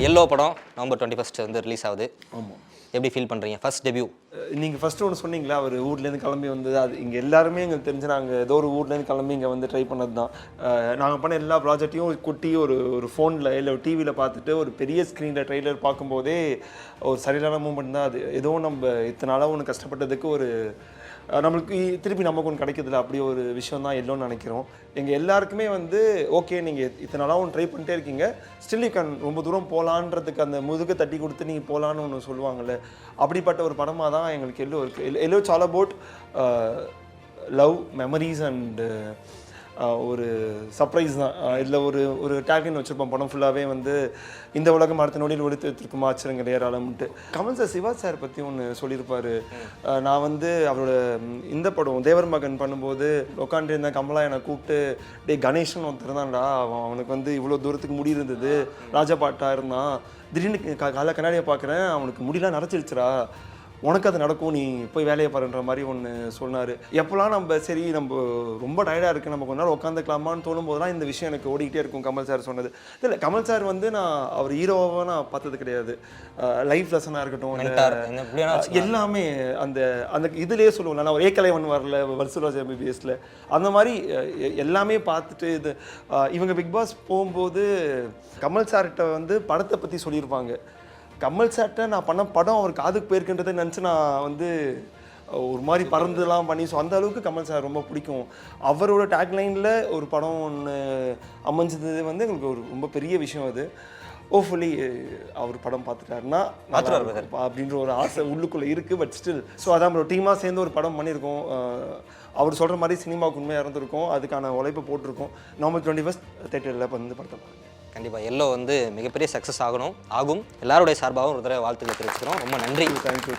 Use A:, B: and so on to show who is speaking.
A: Yellow படம் November 21 வந்து release ஆகுது.
B: ஆமாம்.
A: எப்படி ஃபீல் பண்ணுறீங்க ஃபர்ஸ்ட் டெபியூ?
B: நீங்கள் ஃபஸ்ட்டு ஒன்று சொன்னீங்களா, அவர் ஊர்லேருந்து கிளம்பி வந்தது. அது இங்கே எல்லாருமே எங்களுக்கு தெரிஞ்சு நாங்கள் ஏதோ ஒரு ஊர்லேருந்து கிளம்பி இங்கே வந்து ட்ரை பண்ணது தான். நாங்கள் பண்ண எல்லா ப்ராஜெக்டையும் குட்டி ஒரு ஃபோனில் இல்லை ஒரு டிவியில் பார்த்துட்டு ஒரு பெரிய ஸ்க்ரீனில் ட்ரெய்லர் பார்க்கும்போதே ஒரு சரியான மூமெண்ட் தான் அது. ஏதோ நம்ம இத்தனை நாளாக ஒன்று கஷ்டப்பட்டதுக்கு ஒரு நம்மளுக்கு திருப்பி நமக்கு ஒன்று கிடைக்கிறதுல அப்படி ஒரு விஷயம் தான் எல்லோன்னு நினைக்கிறோம். எங்கள் எல்லாருக்குமே வந்து ஓகே, நீங்கள் இத்தனை நாளாக ஒன்று ட்ரை பண்ணிட்டே இருக்கீங்க, ஸ்டில் யூ கேன் ரொம்ப தூரம் போகலான்றதுக்கு அந்த முதுகு தட்டி கொடுத்து நீங்கள் போகலான்னு ஒன்று சொல்லுவாங்கள்ல, அப்படிப்பட்ட ஒரு படமாக தான் எங்களுக்கு எல்லோ இருக்குது. Yellow it's all about love, memories and ஒரு சர்ப்ரைஸ் தான். இதில் ஒரு டேக்லைன் வச்சுருப்போம் படம் ஃபுல்லாகவே வந்து இந்த உலகம் அடுத்த நொடியில் ஒழித்து வைத்திருக்குமா ஆச்சரியங்கள் ஏராளம்ட்டு. கமல் சார் சிவா சார் பற்றி ஒன்று சொல்லியிருப்பார். நான் வந்து அவரோட இந்த படம் தேவர் மகன் பண்ணும்போது உட்காந்து இருந்தேன், கமலா என்னை கூப்பிட்டு டே கணேஷன் ஒருத்தர் தான்டா, அவனுக்கு வந்து இவ்வளோ தூரத்துக்கு முடி இருந்தது, ராஜா பாட்டாக இருந்தான், திடீர்னு காலை கண்ணாடியை பார்க்குறேன் அவனுக்கு முடியெலாம் நரைச்சிடுச்சுடா, உனக்கு அது நடக்கும், நீ போய் வேலையை பாருன்ற மாதிரி ஒன்று சொன்னார். எப்போலாம் நம்ம சரி நம்ம ரொம்ப டயர்டாக இருக்குது, நம்ம கொஞ்ச நாள் உட்காந்துக்கலாமான்னு தோணும் போதெல்லாம் இந்த விஷயம் எனக்கு ஓடிக்கிட்டே இருக்கும். கமல் சார் சொன்னது இல்லை, கமல் சார் வந்து நான் அவர் ஹீரோவாக நான் பார்த்தது கிடையாது. லைஃப் லெசனாக இருக்கட்டும் எல்லாமே அந்த அந்த இதுலேயே சொல்லுவோம்ல, நான் ஒரு ஏக்கலைவன் வரல வல்சுராஜ் MBBSல அந்த மாதிரி எல்லாமே பார்த்துட்டு இது இவங்க பிக் பாஸ் போகும்போது கமல் சார்கிட்ட வந்து படத்தை பற்றி சொல்லியிருப்பாங்க. கமல் சார்கிட்ட நான் பண்ண படம் அவர் காதுக்கு போயிருக்குன்றதை நினச்சி நான் வந்து ஒரு மாதிரி பறந்துலாம் பண்ணி, ஸோ அந்த அளவுக்கு கமல் சார் ரொம்ப பிடிக்கும். அவரோட டேக்லைனில் ஒரு படம் ஒன்று அமைஞ்சது வந்து எங்களுக்கு ஒரு ரொம்ப பெரிய விஷயம். அது ஹோப்ஃபுல்லி அவர் படம் பார்த்துட்டாருன்னா அப்படின்ற ஒரு ஆசை உள்ளுக்குள்ளே இருக்குது. பட் ஸ்டில் ஸோ அதான் ஒரு டீமாக சேர்ந்து ஒரு படம் பண்ணியிருக்கோம். அவர் சொல்கிற மாதிரி சினிமாவுக்கு உண்மையாக இருந்திருக்கோம், அதுக்கான உழைப்பை போட்டிருக்கோம். நவம்பர் 21 தேட்டரில் வந்து படத்தை பாருங்கள்.
A: கண்டிப்பாக எல்லோ வந்து மிகப்பெரிய சக்ஸஸ் ஆகும். எல்லாருடைய சார்பாகவும் ஒரு தடவை வாழ்த்துக்களை தெரிவிச்சுக்கிறோம். ரொம்ப நன்றி.
B: தேங்க்யூ.